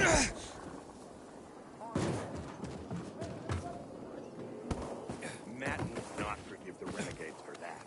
Matt would not forgive the renegades for that.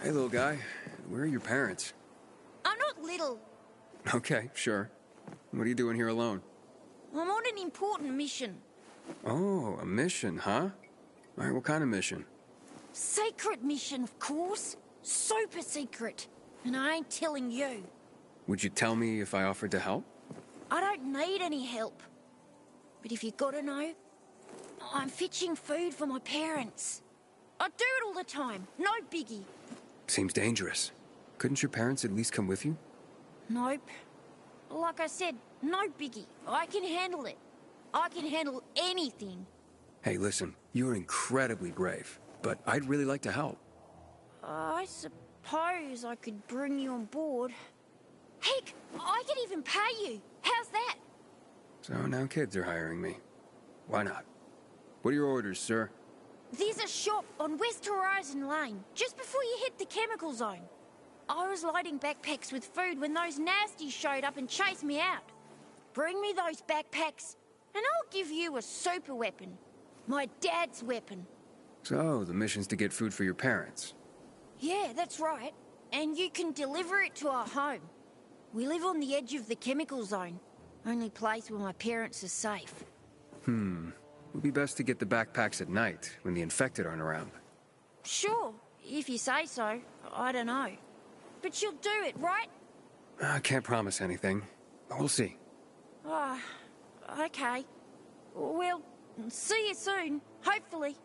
Hey, little guy. Where are your parents? I'm not little. Okay, sure. What are you doing here alone? I'm on an important mission. Oh, a mission, huh? All right, what kind of mission? Secret mission, of course. Super secret. And I ain't telling you. Would you tell me if I offered to help? I don't need any help. But if you gotta know, I'm fetching food for my parents. I do it all the time. No biggie. Seems dangerous. Couldn't your parents at least come with you? Nope. Like I said, no biggie. I can handle it. I can handle anything. Hey, listen, you're incredibly brave, but I'd really like to help. I suppose I could bring you on board. Heck, I could even pay you. How's that? So now kids are hiring me. Why not? What are your orders, sir? There's a shop on West Horizon Lane, just before you hit the chemical zone. I was loading backpacks with food when those nasties showed up and chased me out. Bring me those backpacks, and I'll give you a super weapon. My dad's weapon. So, the mission's to get food for your parents. Yeah, that's right. And you can deliver it to our home. We live on the edge of the chemical zone. Only place where my parents are safe. Would be best to get the backpacks at night, when the infected aren't around. Sure, if you say so. I don't know. But you'll do it, right? I can't promise anything. We'll see. Ah, okay. Well, see you soon, hopefully.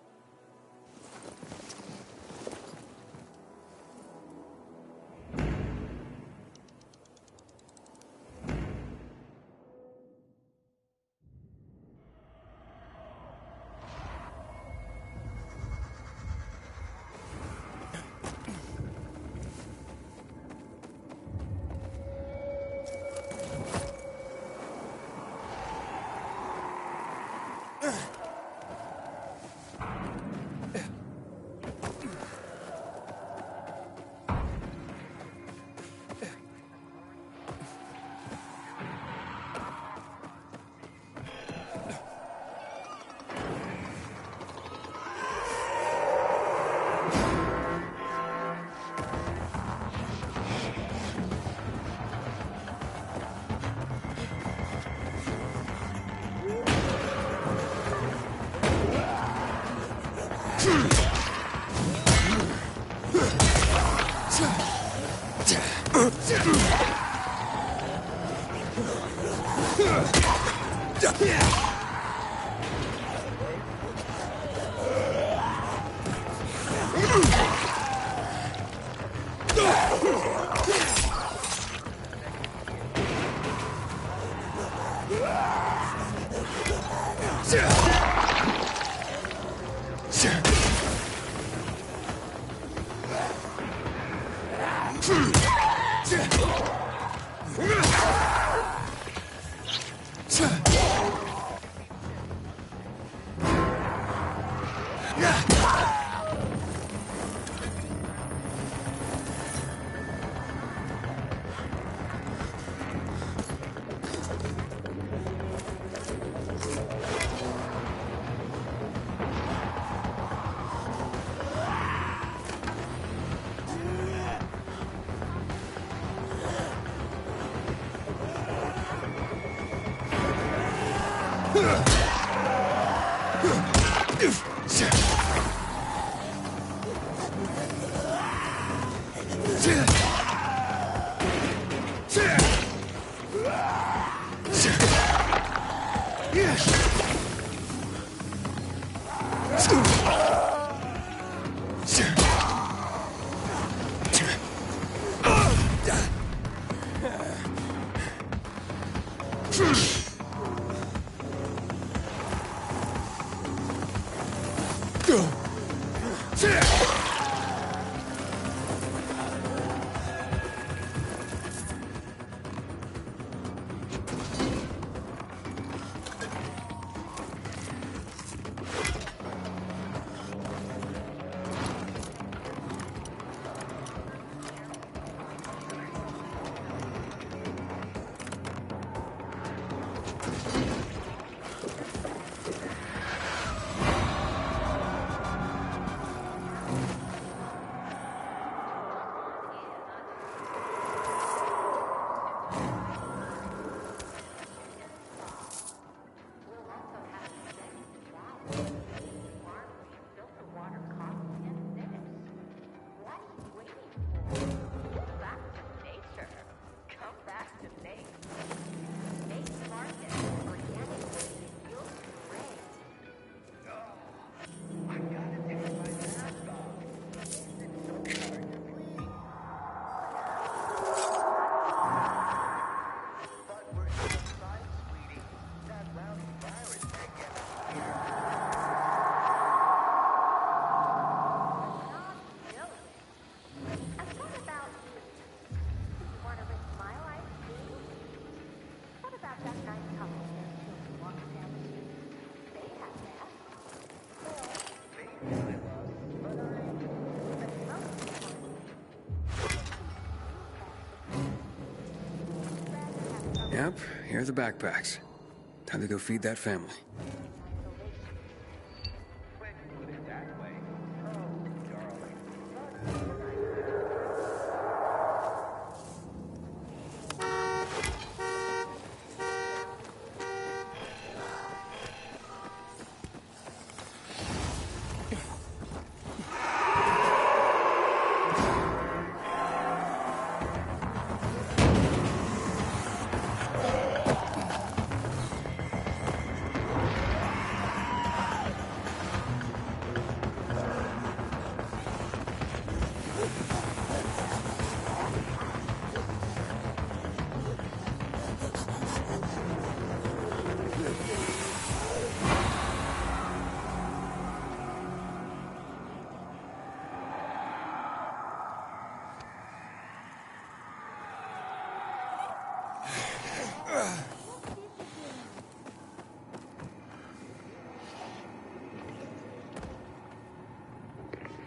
Yep, here are the backpacks. Time to go feed that family.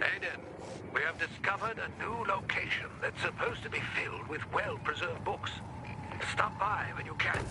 Aiden, we have discovered a new location that's supposed to be filled with well-preserved books. Stop by when you can.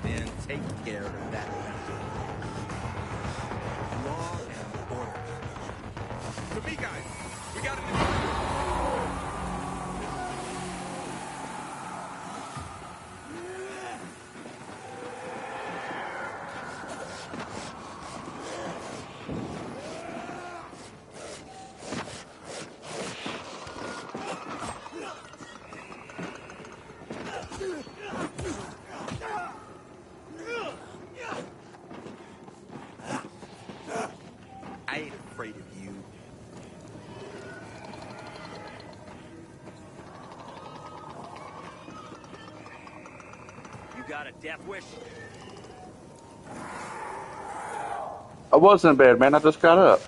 Then take care of that. Law and order. To me, guys. We got it. I ain't afraid of you. You got a death wish? I wasn't in bed, man. I just got up.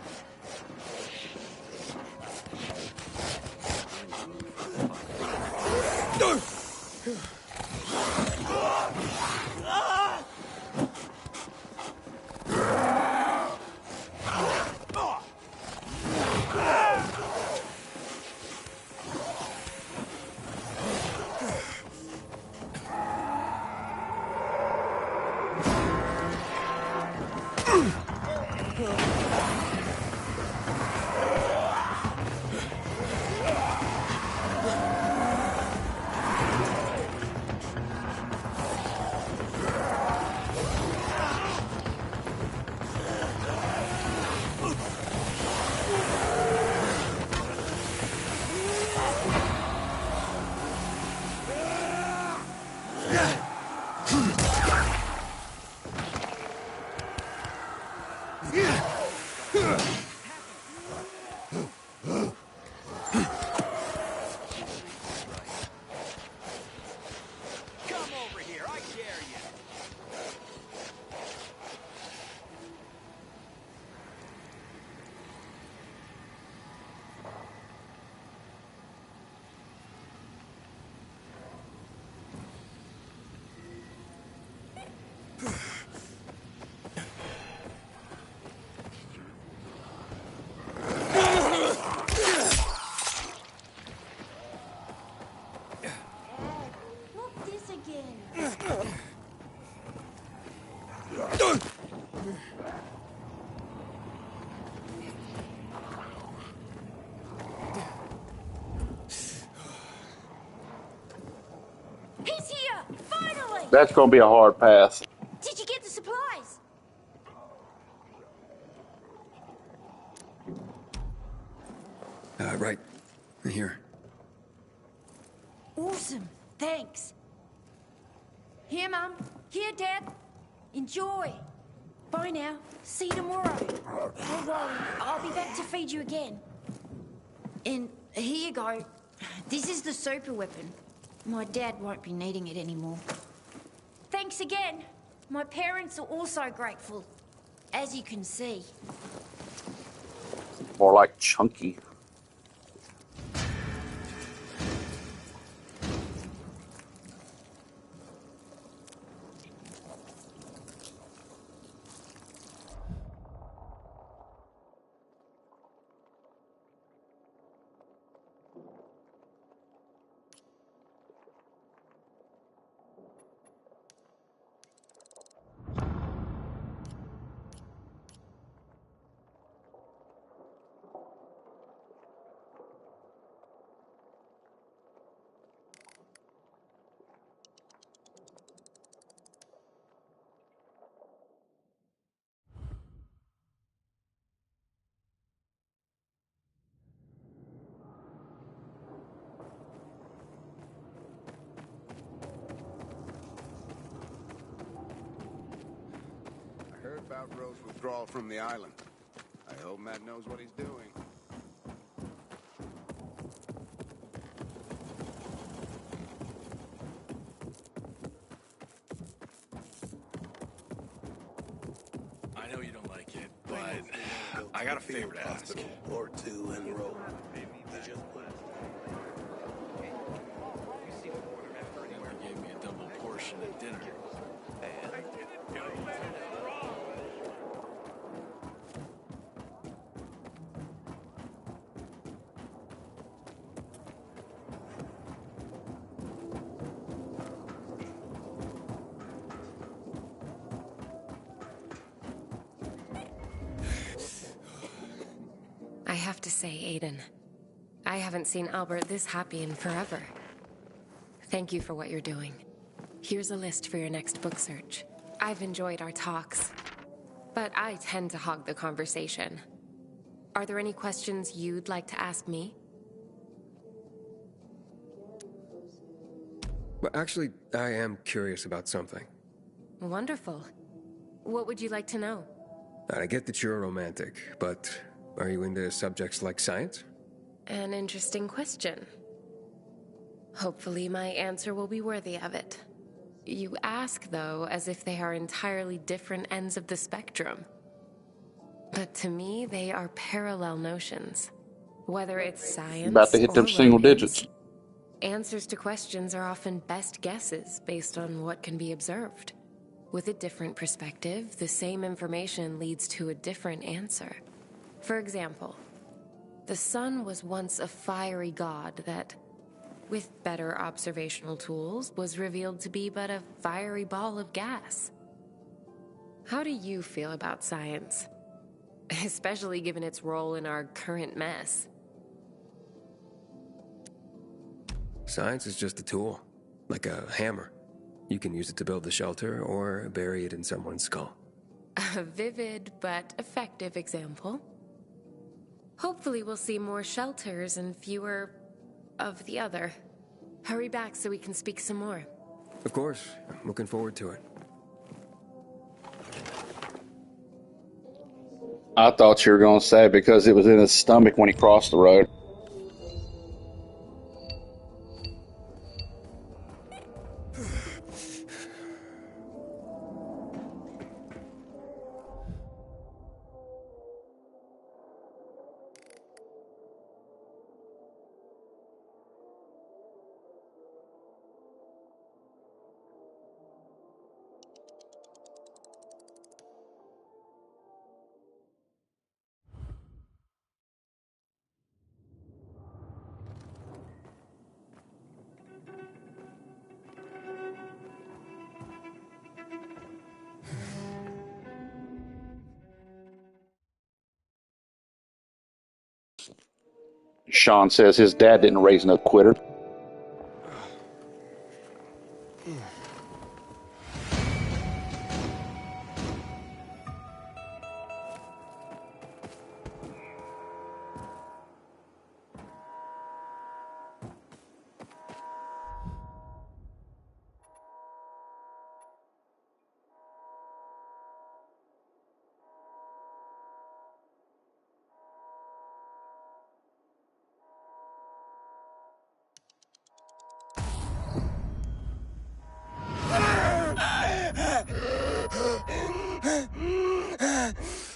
Come over here, I dare you. Look this again. He's here! Finally! That's going to be a hard pass. Did you get the supplies? Right. Here. Awesome. Thanks. Here, Mum. Here, Dad. Enjoy. Bye now. See you tomorrow. Don't worry, I'll be back to feed you again. And here you go. This is the super weapon. My dad won't be needing it anymore. Thanks again. My parents are also grateful, as you can see. More like chunky. I heard about Rowe's withdrawal from the island. I hope Matt knows what he's doing. I know you don't like it, but I got a favor to ask. Or two in Rowe. He gave me a double portion at dinner. I have to say, Aiden, I haven't seen Albert this happy in forever. Thank you for what you're doing. Here's a list for your next book search. I've enjoyed our talks, but I tend to hog the conversation. Are there any questions you'd like to ask me? Well, actually, I am curious about something. Wonderful. What would you like to know? I get that you're a romantic, but are you into subjects like science? An interesting question. Hopefully my answer will be worthy of it. You ask, though, as if they are entirely different ends of the spectrum. But to me, they are parallel notions. Whether it's science About to hit them or single romance, digits. answers to questions are often best guesses based on what can be observed. With a different perspective, the same information leads to a different answer. For example, the sun was once a fiery god that, with better observational tools, was revealed to be but a fiery ball of gas. How do you feel about science? Especially given its role in our current mess. Science is just a tool, like a hammer. You can use it to build a shelter or bury it in someone's skull. A vivid but effective example. Hopefully we'll see more shelters and fewer of the other. Hurry back so we can speak some more. Of course, I'm looking forward to it. I thought you were going to say because it was in his stomach when he crossed the road. Sean says his dad didn't raise no quitter.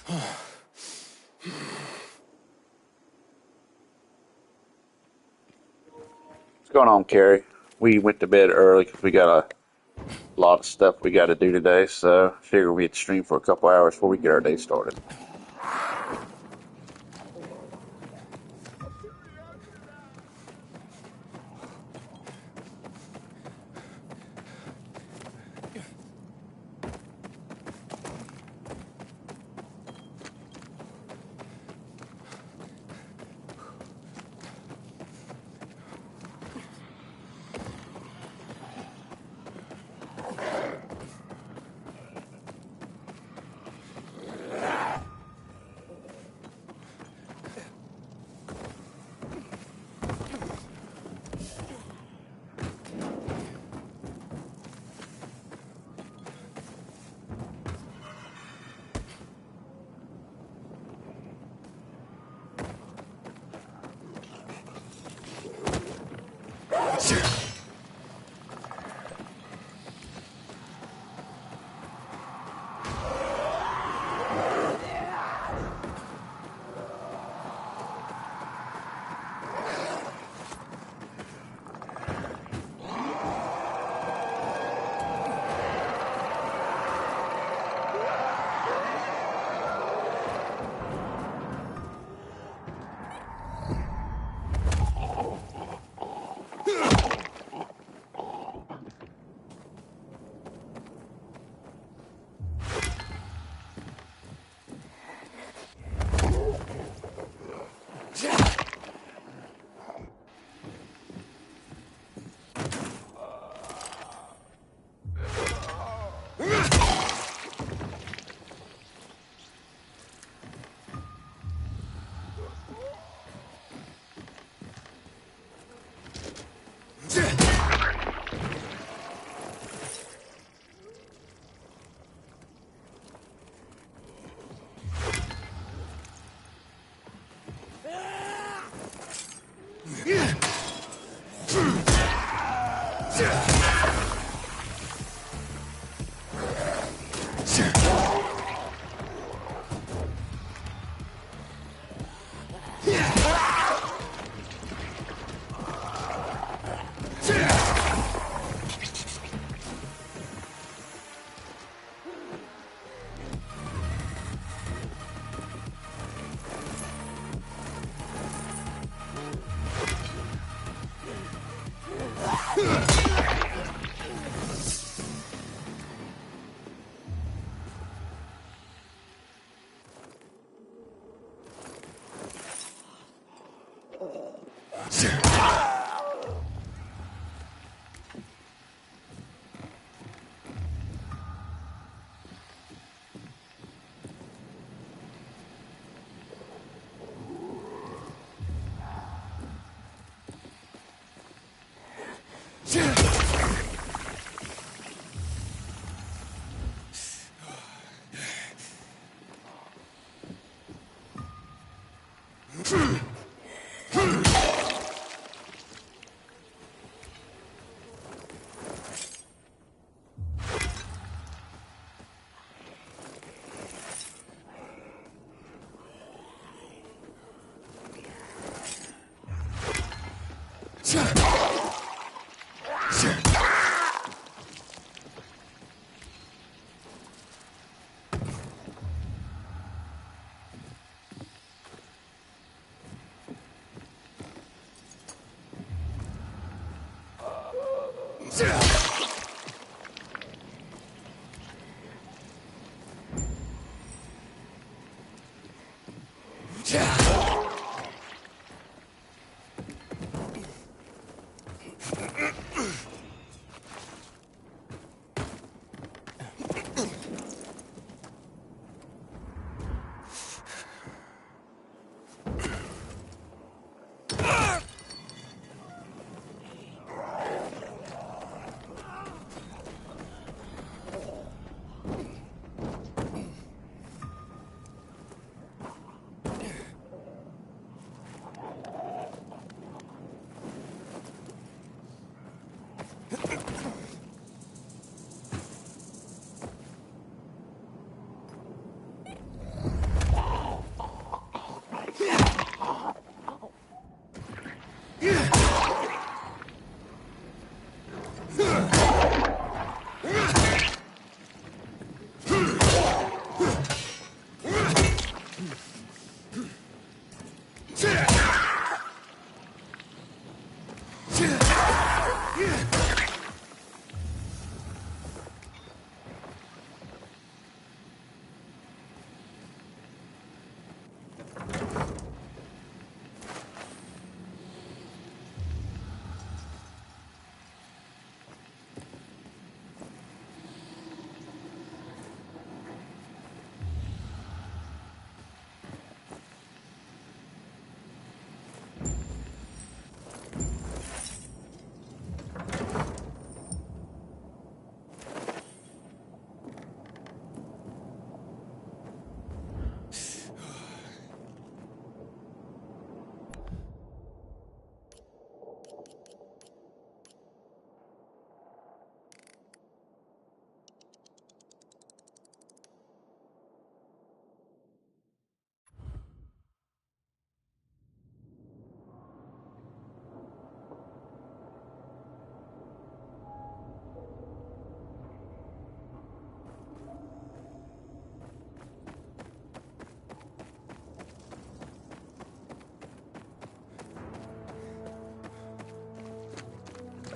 What's going on, Carrie? We went to bed early because we got a lot of stuff we got to do today, so I figured we'd stream for a couple hours before we get our day started.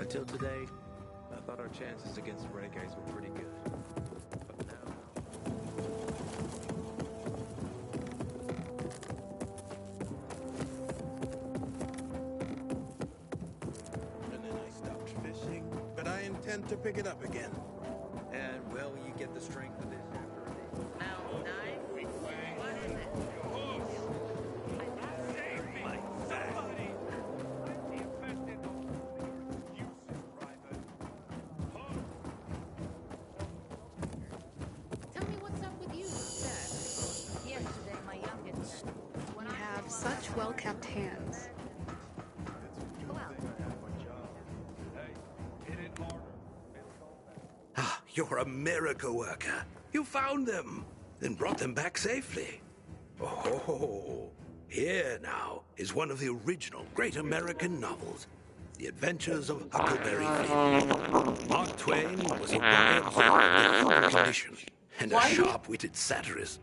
Until today, I thought our chances against renegades were pretty good. But now... And then I stopped fishing, but I intend to pick it up again. And, well, you get the strength of this after a day. Tell me what's up with you, Seth. Yesterday, my youngest. When You have such well-kept hands. Ah, you're a miracle worker. You found them, then brought them back safely. Oh, here now is one of the original great American novels, The Adventures of Huckleberry Finn. Mark Twain was a well observed human condition and a sharp-witted satirist.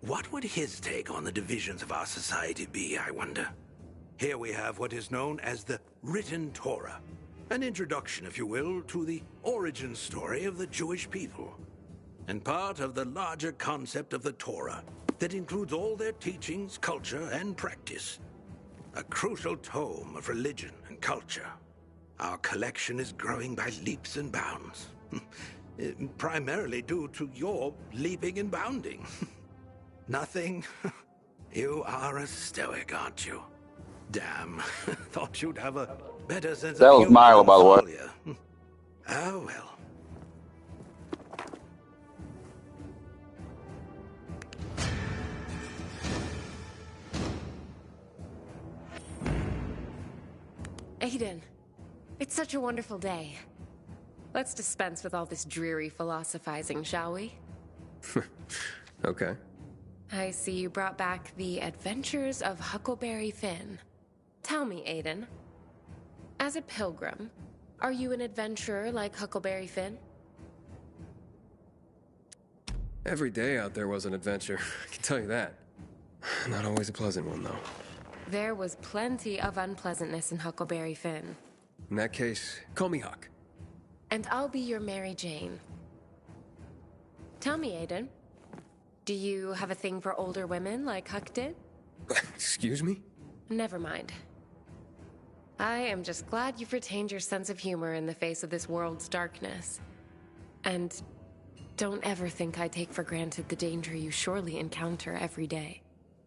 What would his take on the divisions of our society be, I wonder? Here we have what is known as the Written Torah, an introduction, if you will, to the origin story of the Jewish people, and part of the larger concept of the Torah that includes all their teachings, culture, and practice. A crucial tome of religion and culture. Our collection is growing by leaps and bounds, primarily due to your leaping and bounding. Nothing? You are a stoic, aren't you? Damn, thought you'd have a better sense That of was humor Milo, than by the way. Thalia. Oh, well. Aiden, it's such a wonderful day. Let's dispense with all this dreary philosophizing, shall we? Okay. I see you brought back The Adventures of Huckleberry Finn. Tell me, Aiden, as a pilgrim, are you an adventurer like Huckleberry Finn? Every day out there was an adventure, I can tell you that. Not always a pleasant one, though. There was plenty of unpleasantness in Huckleberry Finn. In that case, call me Huck. And I'll be your Mary Jane. Tell me, Aiden, do you have a thing for older women like Huck did? Excuse me? Never mind. I am just glad you've retained your sense of humor in the face of this world's darkness. And don't ever think I take for granted the danger you surely encounter every day.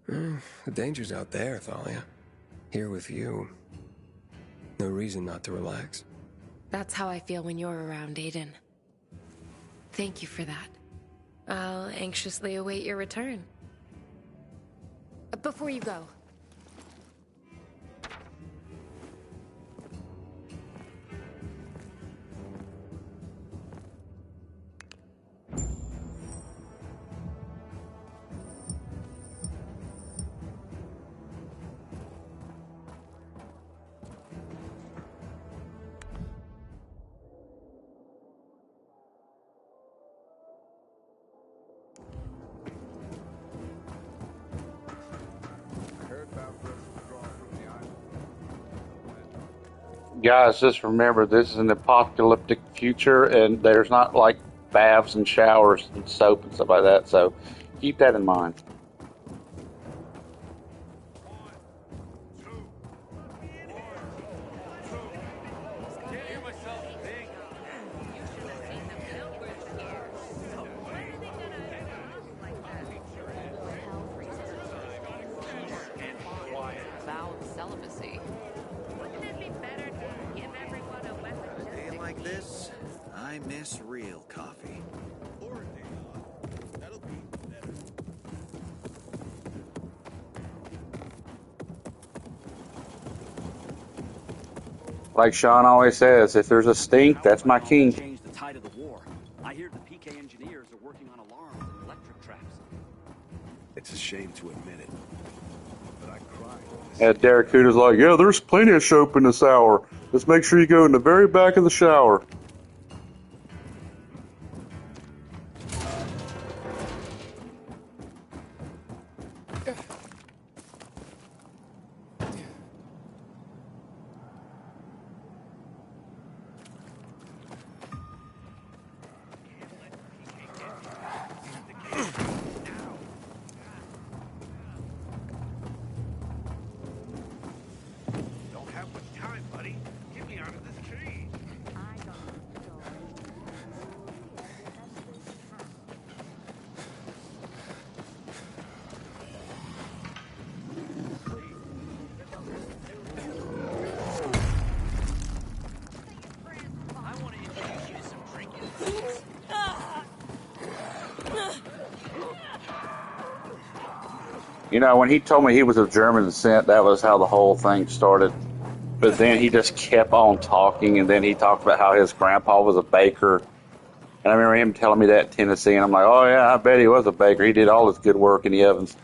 The danger's out there, Thalia. Here with you. No reason not to relax. That's how I feel when you're around, Aiden. Thank you for that. I'll anxiously await your return. Before you go, I heard about Rose's withdrawal from the island. Guys, just remember this is an apocalyptic future, and there's not like baths and showers and soap and stuff like that. So keep that in mind. Vowed celibacy. Wouldn't it be better to give everyone a weapon A just day in like case? this, I miss real coffee. Or a day off. That'll be better. Like Sean always says, if there's a stink, that's my king. Change the tide of the war. I hear the PK engineers are working on alarms and electric traps. It's a shame to admit it, but I cried. And Derek Cooter's like, yeah, there's plenty of soap in the shower. Just make sure you go in the very back of the shower. You know, when he told me he was of German descent, that was how the whole thing started. But then he just kept on talking, and then he talked about how his grandpa was a baker. And I remember him telling me that in Tennessee, and I'm like, oh yeah, I bet he was a baker. He did all his good work in the ovens.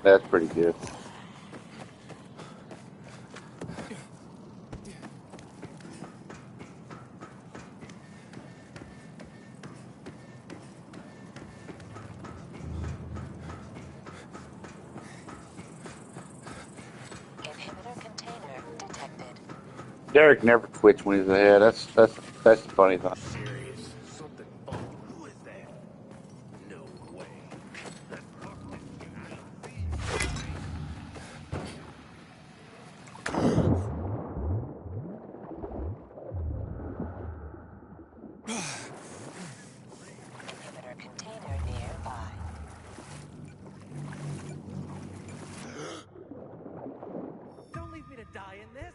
That's pretty good. Inhibitor container detected. Derek never quits when he's ahead. That's the funny thing. Serious. Something funky. Who is that? No way. Inhibitor container nearby. Don't leave me to die in this.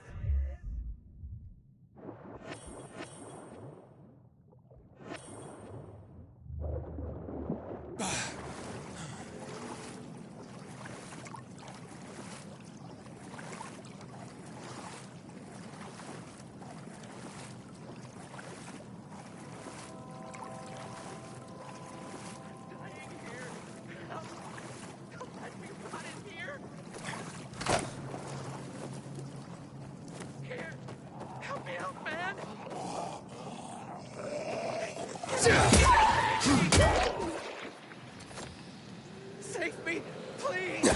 Save me, please!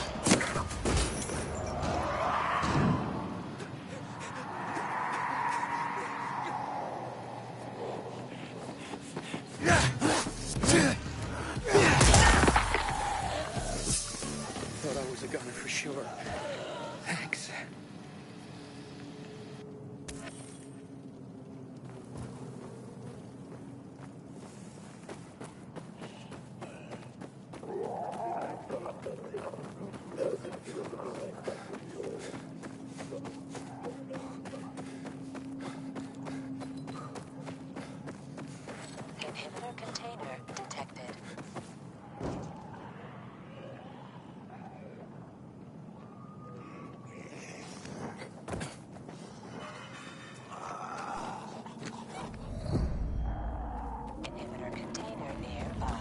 Thought I was a gunner for sure. Thanks. Inhibitor container detected. Inhibitor container nearby.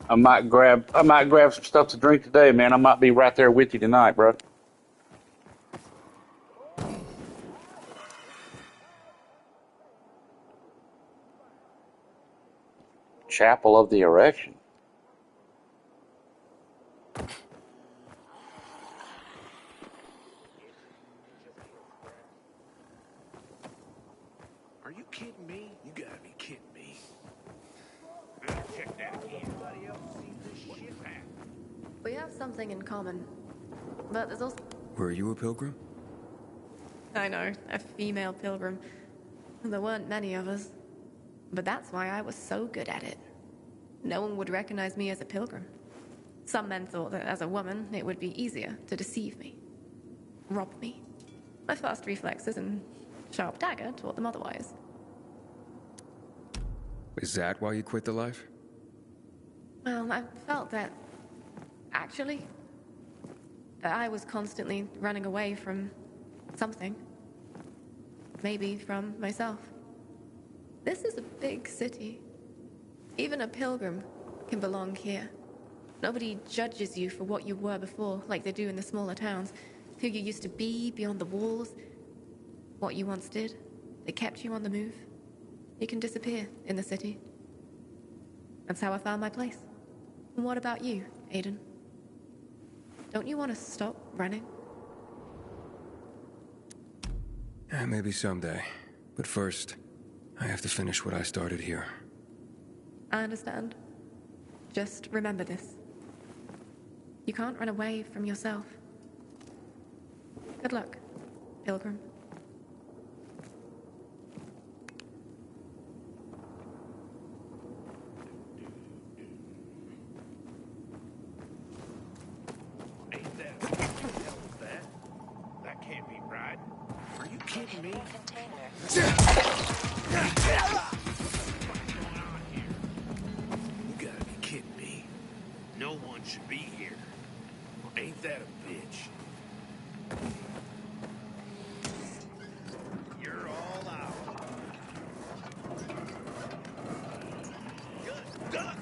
I might grab some stuff to drink today, man. I might be right there with you tonight, bro. Chapel of the Erection. Are you kidding me? You gotta be kidding me. Check that. Anybody else seen this shit, man? We have something in common, but there's also... Were you a pilgrim? I know, a female pilgrim. There weren't many of us. But that's why I was so good at it. No one would recognize me as a pilgrim. Some men thought that as a woman, it would be easier to deceive me, rob me. My fast reflexes and sharp dagger taught them otherwise. Is that why you quit the life? Well, I felt that, actually, that I was constantly running away from something. Maybe from myself. This is a big city. Even a pilgrim can belong here. Nobody judges you for what you were before, like they do in the smaller towns. Who you used to be beyond the walls, what you once did. They kept you on the move. You can disappear in the city. That's how I found my place. And what about you, Aiden? Don't you want to stop running? Maybe someday. But first, I have to finish what I started here. I understand. Just remember this. You can't run away from yourself. Good luck, Pilgrim. That can't be right. Are you kidding me? You gotta be kidding me. No one should be here. Ain't that a bitch? You're all out. Good. Done.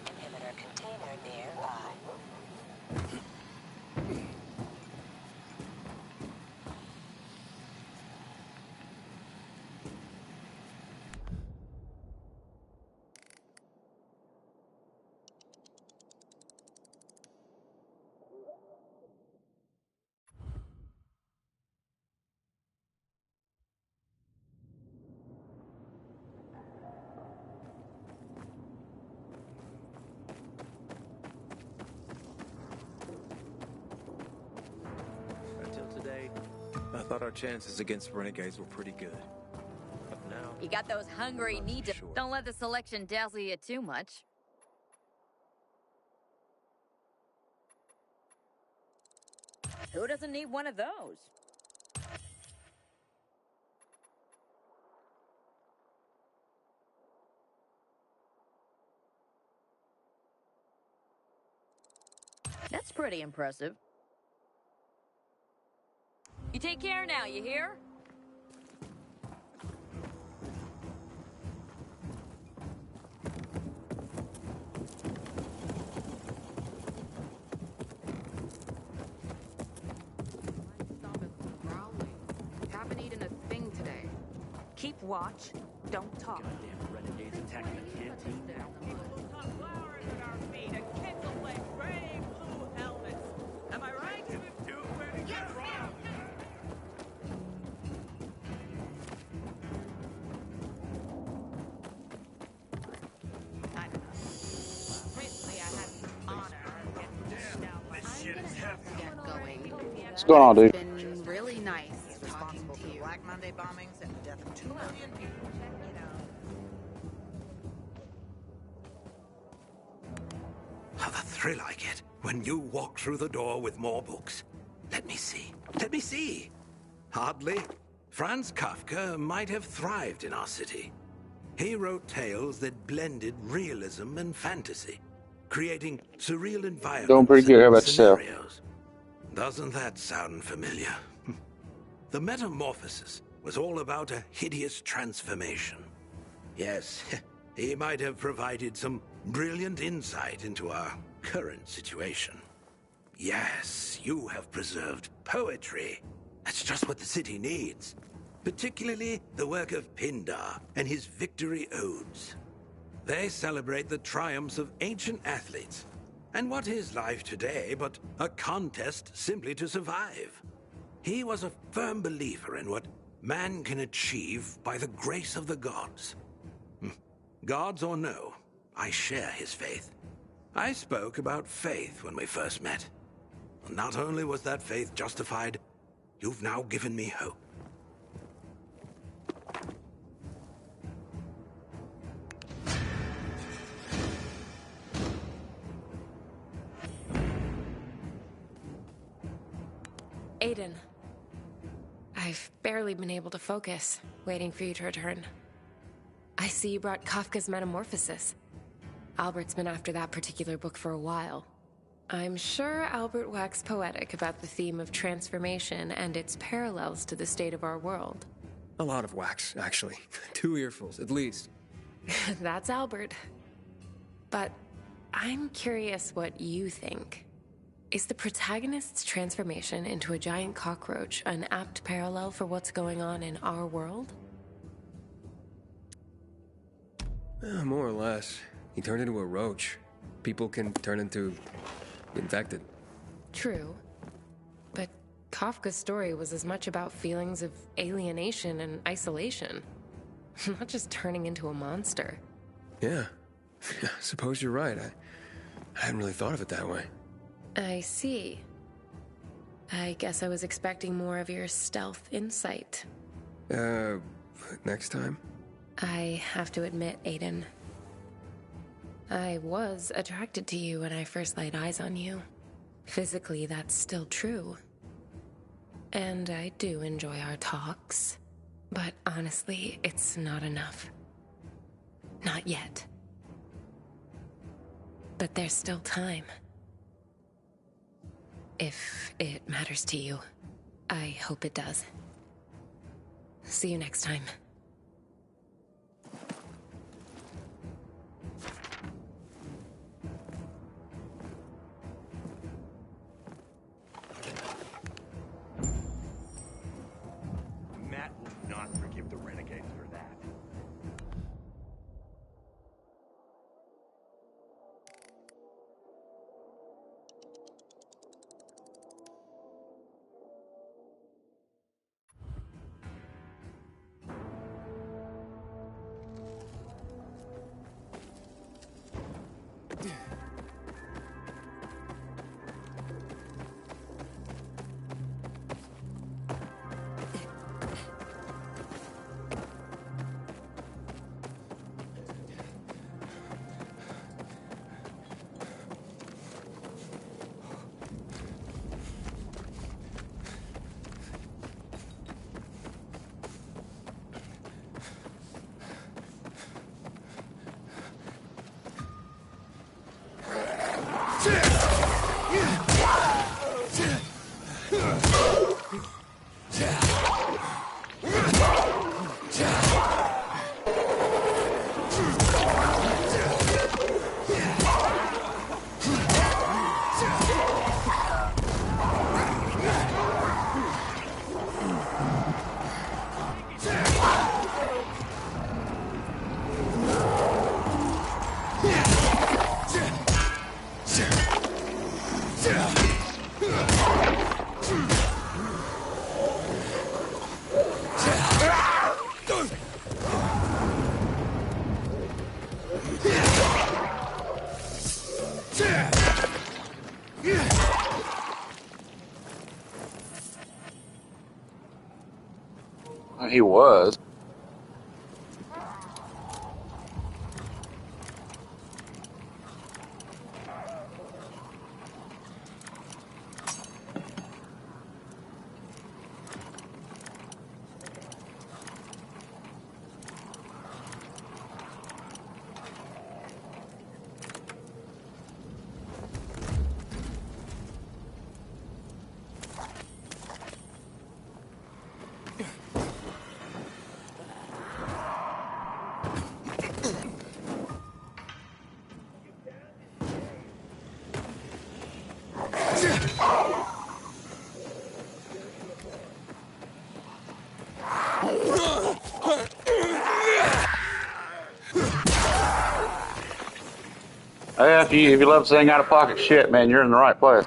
Inhibitor container nearby. Until today, I thought our chances against renegades were pretty good. But now... You got those hungry I'm needs. sure. Don't let the selection dazzle you too much. Who doesn't need one of those? That's pretty impressive. You take care now, you hear? Stop it from growling. Haven't eaten a thing today. Keep watch. Don't talk. Goddamn renegades attacking the canteen. What's going on, dude? It's been really nice talking to you. Black Monday bombings and the death of 2 million people. How the thrill I get when you walk through the door with more books. Let me see. Let me see. Hardly. Franz Kafka might have thrived in our city. He wrote tales that blended realism and fantasy, creating surreal environments. Doing pretty good. How and about yourself? scenarios. Doesn't that sound familiar? The Metamorphosis was all about a hideous transformation. Yes, he might have provided some brilliant insight into our current situation. Yes, you have preserved poetry. That's just what the city needs. Particularly the work of Pindar and his victory odes. They celebrate the triumphs of ancient athletes. And what is life today but a contest simply to survive? He was a firm believer in what man can achieve by the grace of the gods. Gods or no, I share his faith. I spoke about faith when we first met. Not only was that faith justified, you've now given me hope. Aiden. I've barely been able to focus, waiting for you to return. I see you brought Kafka's Metamorphosis. Albert's been after that particular book for a while. I'm sure Albert waxed poetic about the theme of transformation and its parallels to the state of our world. A lot of wax, actually. 2 earfuls, at least. That's Albert. But I'm curious what you think. Is the protagonist's transformation into a giant cockroach an apt parallel for what's going on in our world? More or less. He turned into a roach. People can turn into... infected. True. But Kafka's story was as much about feelings of alienation and isolation. Not just turning into a monster. Yeah. Suppose you're right. I hadn't really thought of it that way. I see. I guess I was expecting more of your stealth insight. Next time? I have to admit, Aiden, I was attracted to you when I first laid eyes on you. Physically, that's still true. And I do enjoy our talks. But honestly, it's not enough. Not yet. But there's still time. If it matters to you, I hope it does. See you next time. Matt will not forgive the renegades for that. He was. Yeah, if you love saying out of pocket shit, man, you're in the right place.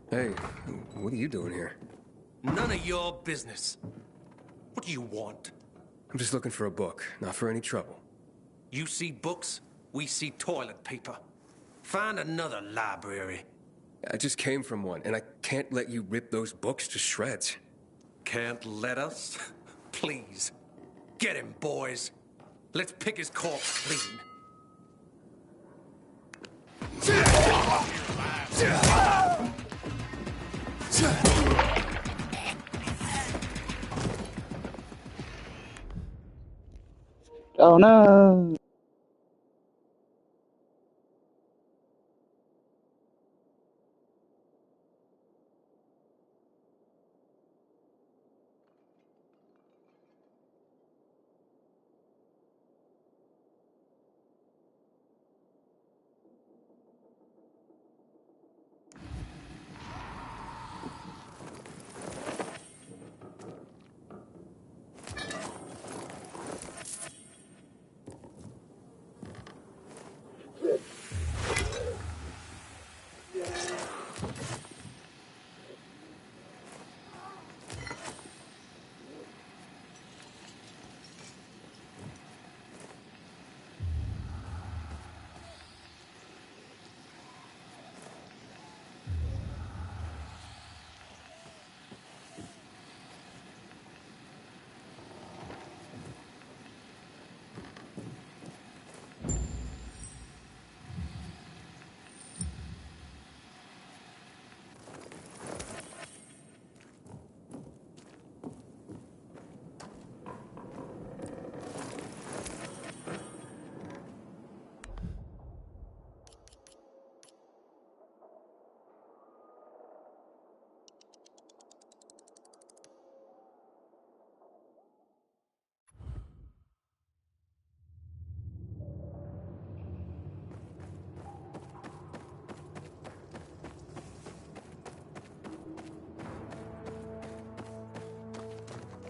Hey, what are you doing here? None of your business. What do you want? I'm just looking for a book, not for any trouble. You see books, we see toilet paper. Find another library. I just came from one, and I can't let you rip those books to shreds. Can't let us? Please. Get him, boys. Let's pick his corpse clean. Oh no!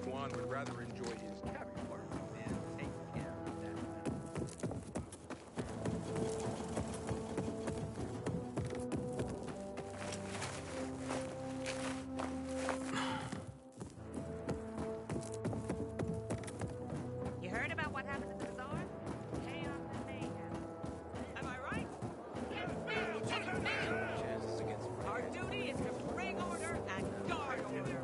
Juan would rather enjoy his caviar than take care of that. You heard about what happened at the bazaar? Chaos and mayhem. Am I right? Chances against Our duty is to bring order and guard order.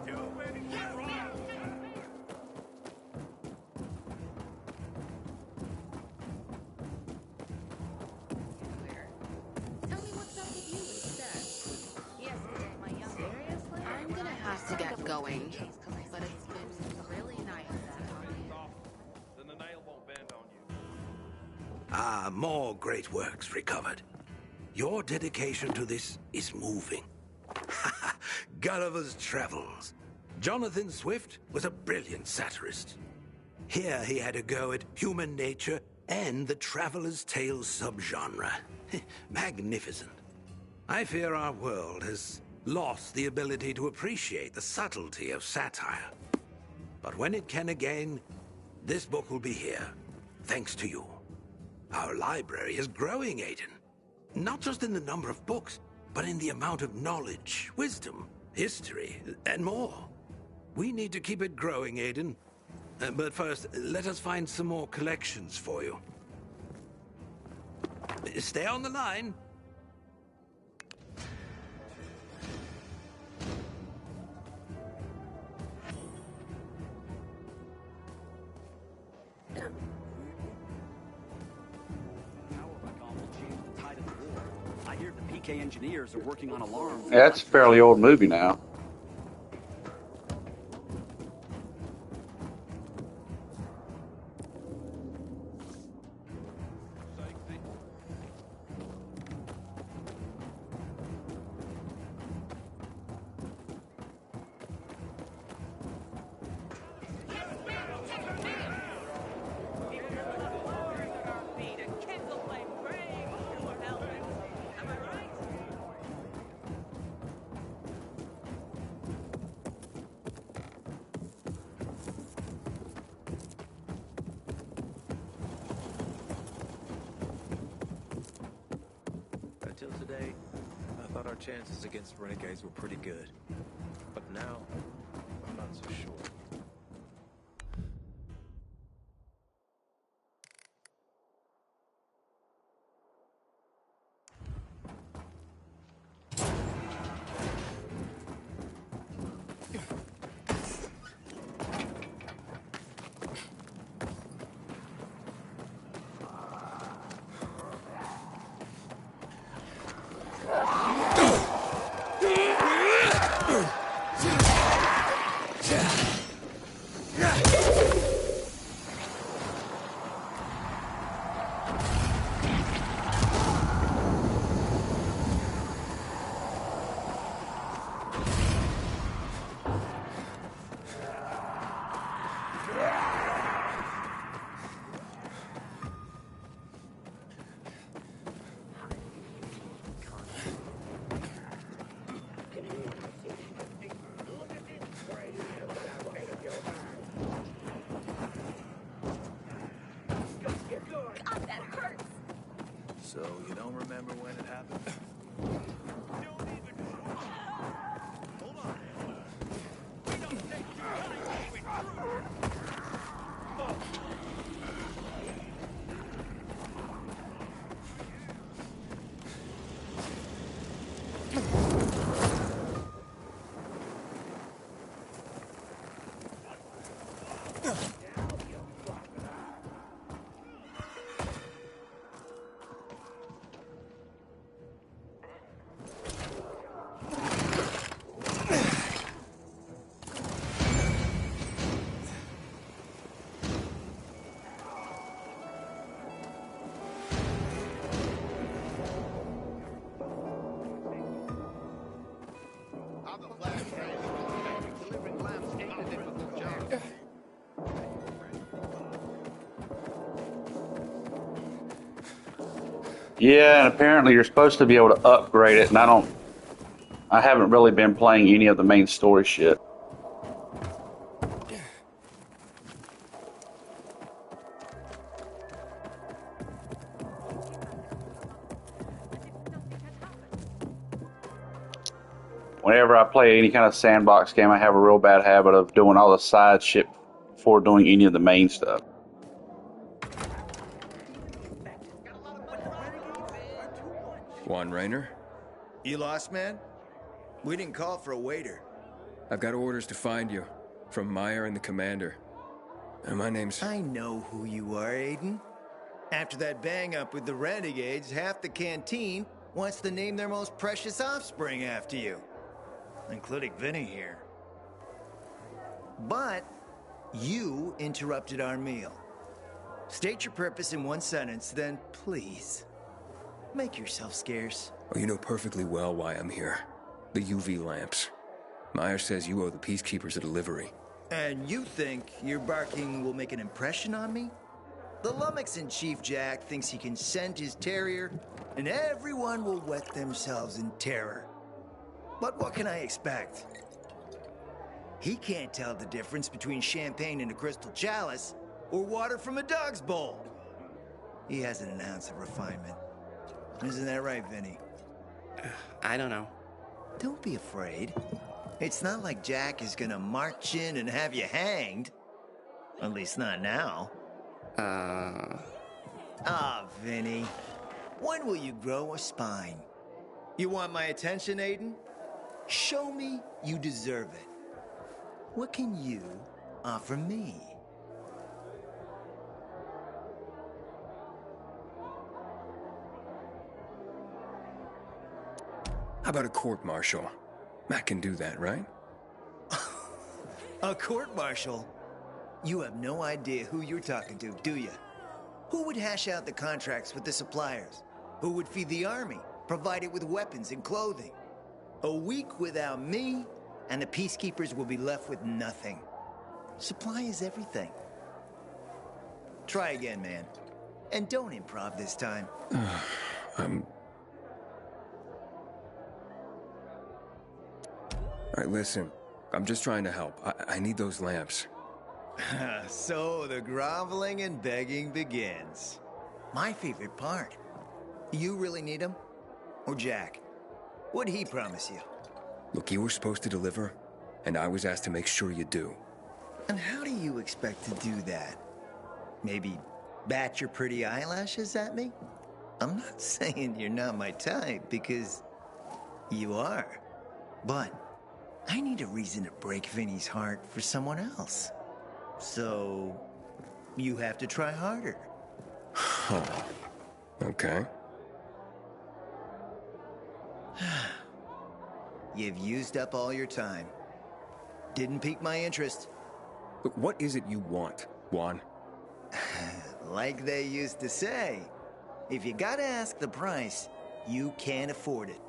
Tell me what's up with you instead. Yesterday, my young seriously? I'm gonna have to get going, but it's been really nice talking. then the nail won't bend on you. Ah, more great works recovered. Your dedication to this is moving. Gulliver's Travels. Jonathan Swift was a brilliant satirist. Here he had a go at human nature and the traveler's tale subgenre. Magnificent. I fear our world has lost the ability to appreciate the subtlety of satire. But when it can again, this book will be here, thanks to you. Our library is growing, Aiden. Not just in the number of books, but in the amount of knowledge, wisdom, history, and more. We need to keep it growing, Aiden. But first, let us find some more collections for you. Stay on the line. I hear the PK engineers are working on alarms. Yeah, that's a fairly old movie now. our chances against renegades were pretty good. But now, I'm not so sure. So, you don't remember when it happened? Yeah, and apparently you're supposed to be able to upgrade it, and I haven't really been playing any of the main story shit. Whenever I play any kind of sandbox game, I have a real bad habit of doing all the side shit before doing any of the main stuff. Juan Raynor? You lost, man? We didn't call for a waiter. I've got orders to find you. From Meyer and the commander. And my name's... I know who you are, Aiden. After that bang-up with the Renegades, half the canteen wants to name their most precious offspring after you. Including Vinny here. But you interrupted our meal. State your purpose in one sentence, then please, make yourself scarce. Oh, you know perfectly well why I'm here. The UV lamps. Meyer says you owe the Peacekeepers a delivery. And you think your barking will make an impression on me? The Lummoxan Chief Jack thinks he can send his terrier, and everyone will wet themselves in terror. But what can I expect? He can't tell the difference between champagne in a crystal chalice or water from a dog's bowl. He hasn't an ounce of refinement. Isn't that right, Vinny? I don't know. Don't be afraid. It's not like Jack is gonna march in and have you hanged. At least not now. Ah, Vinny. When will you grow a spine? You want my attention, Aiden? Show me you deserve it. What can you offer me? How about a court-martial? Matt can do that, right? A court-martial? You have no idea who you're talking to, do you? Who would hash out the contracts with the suppliers? Who would feed the army, provide it with weapons and clothing? A week without me, and the Peacekeepers will be left with nothing. Supply is everything. Try again, man. And don't improv this time. All right, listen. I'm just trying to help. I need those lamps. So the groveling and begging begins. My favorite part. You really need them? Or Jack? What'd he promise you? Look, you were supposed to deliver, and I was asked to make sure you do. And how do you expect to do that? Maybe bat your pretty eyelashes at me? I'm not saying you're not my type, because you are. But I need a reason to break Vinny's heart for someone else. So you have to try harder. Huh. Okay. You've used up all your time. Didn't pique my interest. But what is it you want, Juan? Like they used to say, if you gotta ask the price, you can't afford it.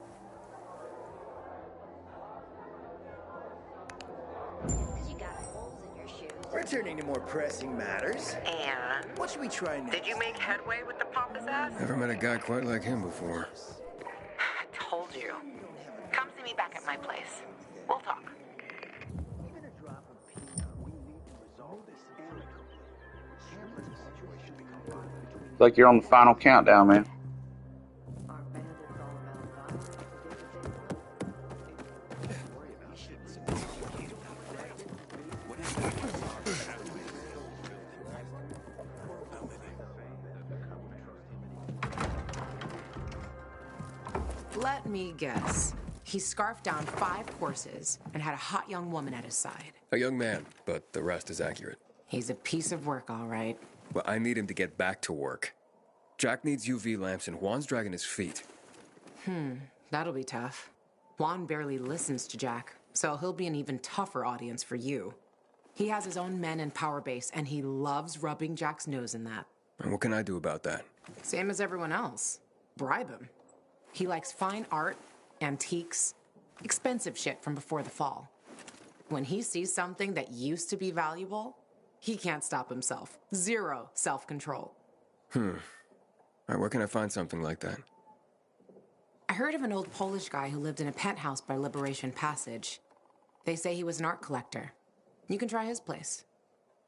Returning to more pressing matters. And? What should we try next? Did you make headway with the pompous ass? Never met a guy quite like him before. I told you. Come see me back at my place. We'll talk. It's like you're on the final countdown, man. Let me guess. He scarfed down 5 horses and had a hot young woman at his side. A young man, but the rest is accurate. He's a piece of work, all right. Well, I need him to get back to work. Jack needs UV lamps, and Juan's dragging his feet. That'll be tough. Juan barely listens to Jack, so he'll be an even tougher audience for you. He has his own men and power base, and he loves rubbing Jack's nose in that. And what can I do about that? Same as everyone else. Bribe him. He likes fine art, antiques, expensive shit from before the fall. When he sees something that used to be valuable, he can't stop himself. 0 self-control. All right, where can I find something like that? I heard of an old Polish guy who lived in a penthouse by Liberation Passage. They say he was an art collector. You can try his place.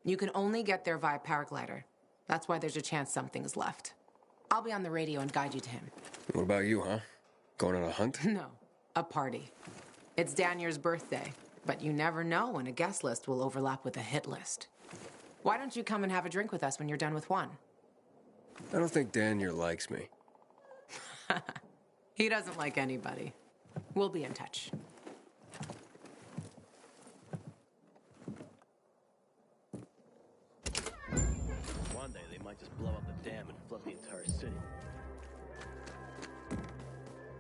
You can only get there via paraglider. That's why there's a chance something's left. I'll be on the radio and guide you to him. What about you, huh? Going on a hunt? No, a party. It's Danier's birthday, but you never know when a guest list will overlap with a hit list. Why don't you come and have a drink with us when you're done with one? I don't think Danier likes me. He doesn't like anybody. We'll be in touch. One day they might just blow up the dam and flood the entire city.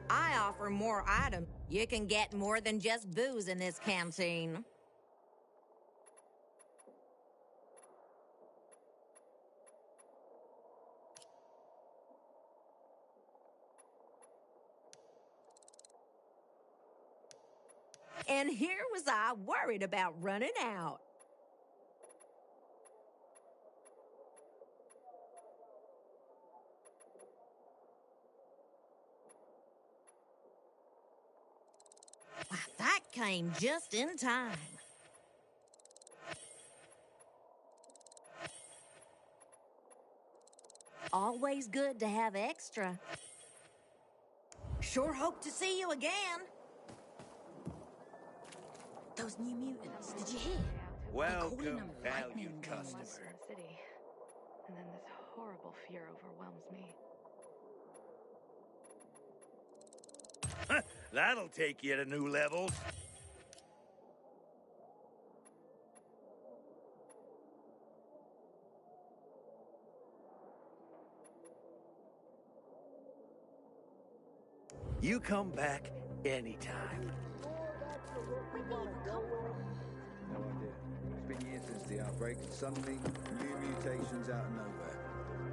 I offer more items. You can get more than just booze in this canteen. And here was I worried about running out. Wow, that came just in time. Always good to have extra. Sure hope to see you again. Those new mutants, did you hear? Welcome, valued customer. City. And then this horrible fear overwhelms me. That'll take you to new levels. You come back anytime. No idea. It's been years since the outbreak, and suddenly, new mutations out of nowhere.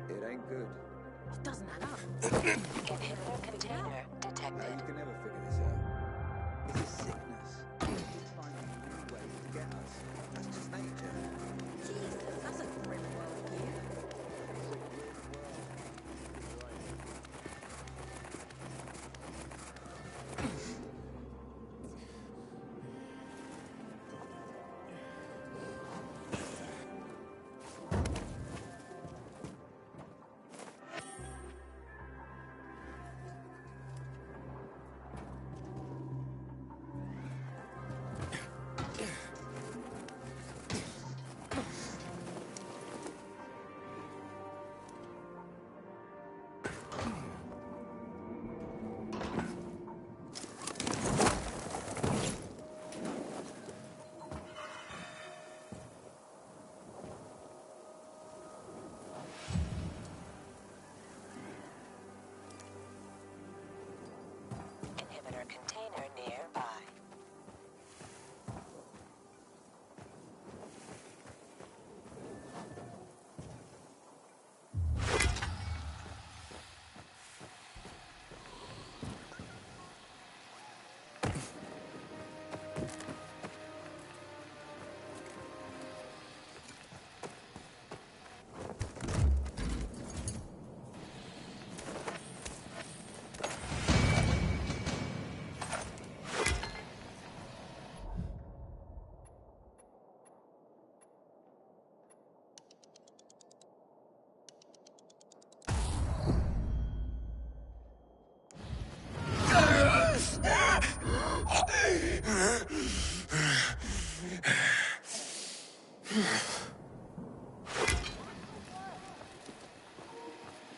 It ain't good. It doesn't add up. Inhibitor container Now, detected. you can never figure this out. It's a sickness. It's finding new ways to get us. That's just nature. Jesus, that's a grim world view.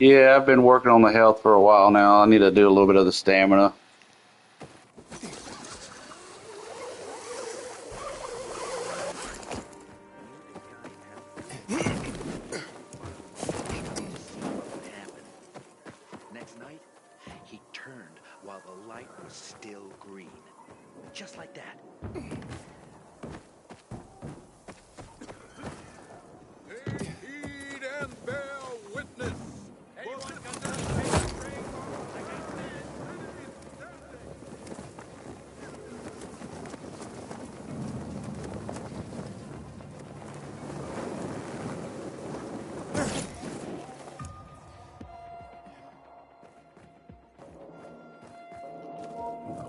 Yeah, I've been working on the health for a while now. I need to do a little bit of the stamina. Next night, he turned while the light was still green. Just like that. Heed and bear witness.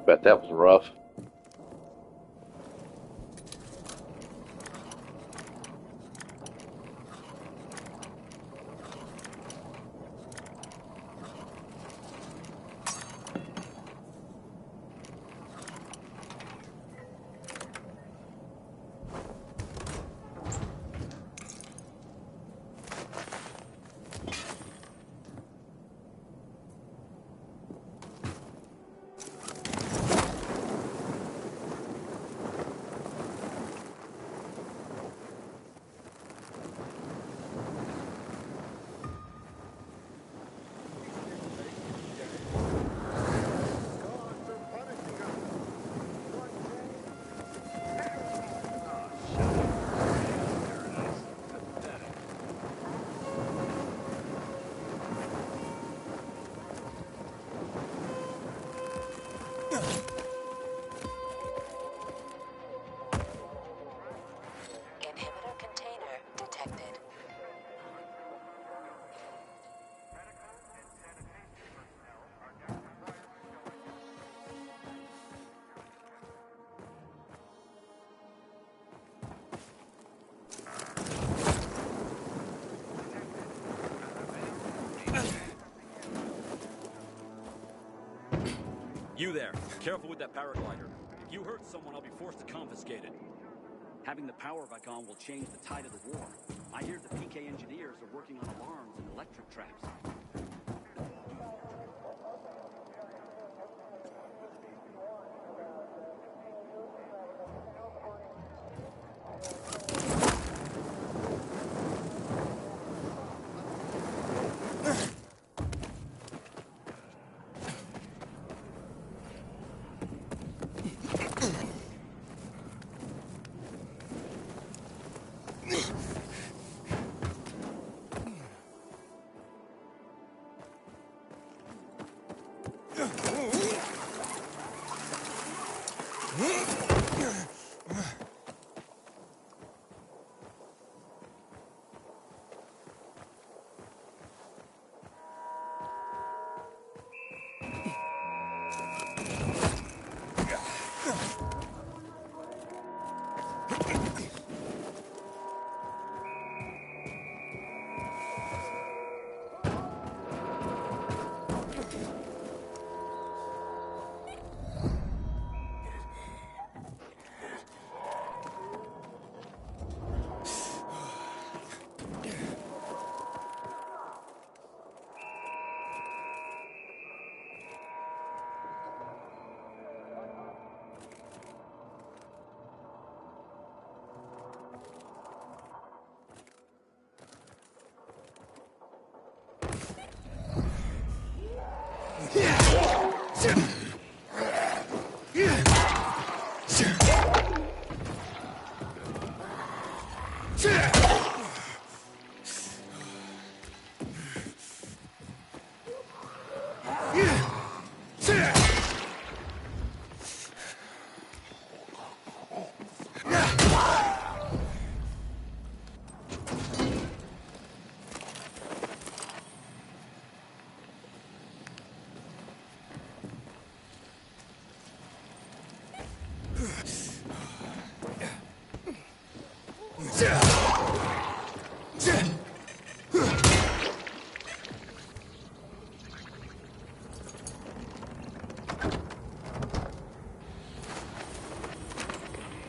Bet that was rough. Inhibitor container detected. You there. Careful with that paraglider. If you hurt someone, I'll be forced to confiscate it. Having the power back on will change the tide of the war. I hear the PK engineers are working on alarms and electric traps.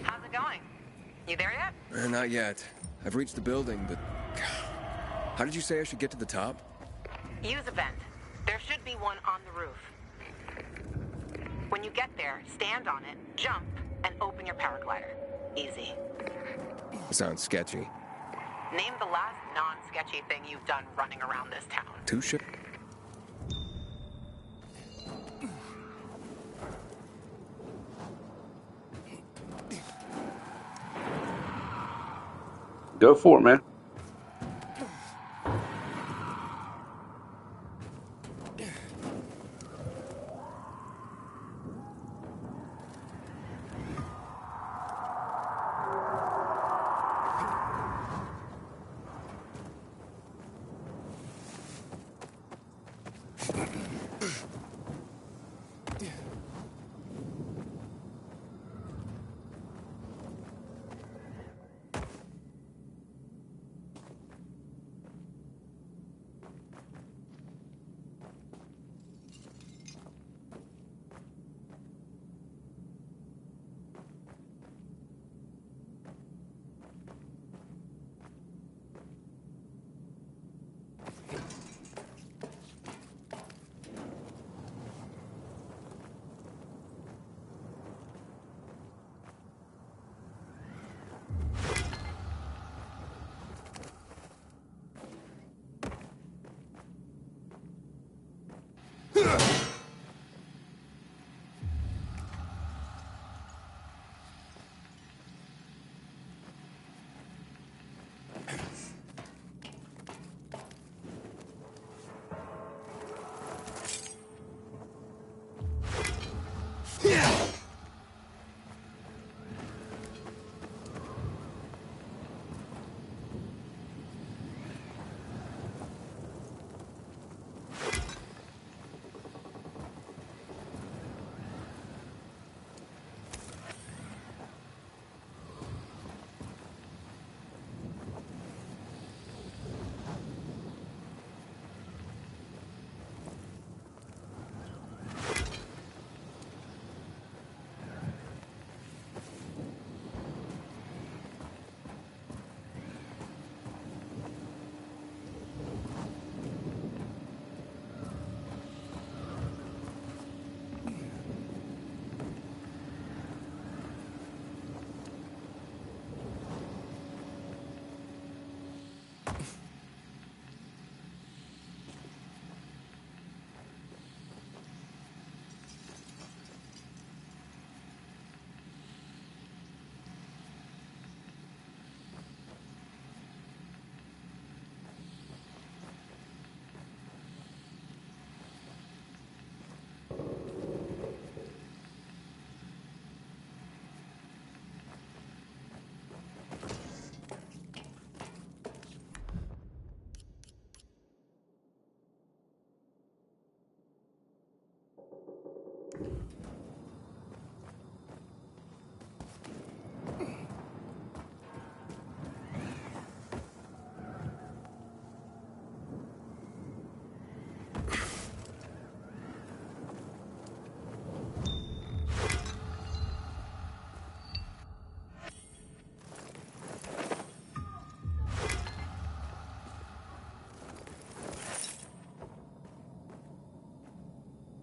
How's it going? You there yet? Not yet. I've reached the building, but... How did you say I should get to the top? Use a vent. There should be one on the roof. When you get there, stand on it, jump, and open your paraglider. Easy. Sounds sketchy. Name the last non-sketchy thing you've done running around this town. Touche. Go for it, man.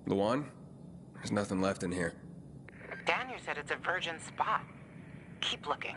Luan? There's nothing left in here. Daniel said it's a virgin spot. Keep looking.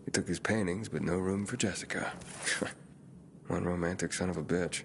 He took his paintings, but no room for Jessica. One romantic son of a bitch.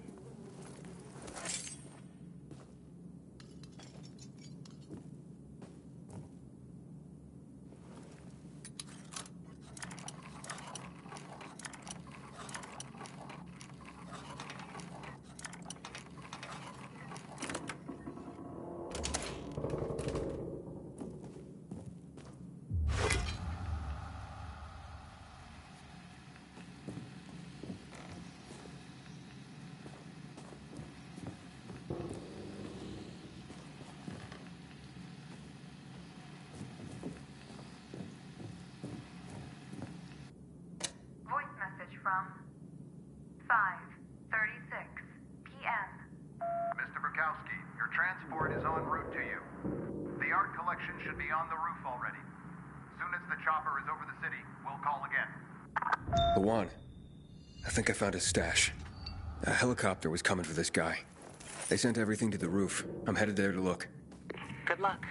from 5:36 p.m. Mr. Bukowski, your transport is en route to you. The art collection should be on the roof already. As soon as the chopper is over the city, we'll call again. Lawan, I think I found his stash. A helicopter was coming for this guy. They sent everything to the roof. I'm headed there to look. Good luck.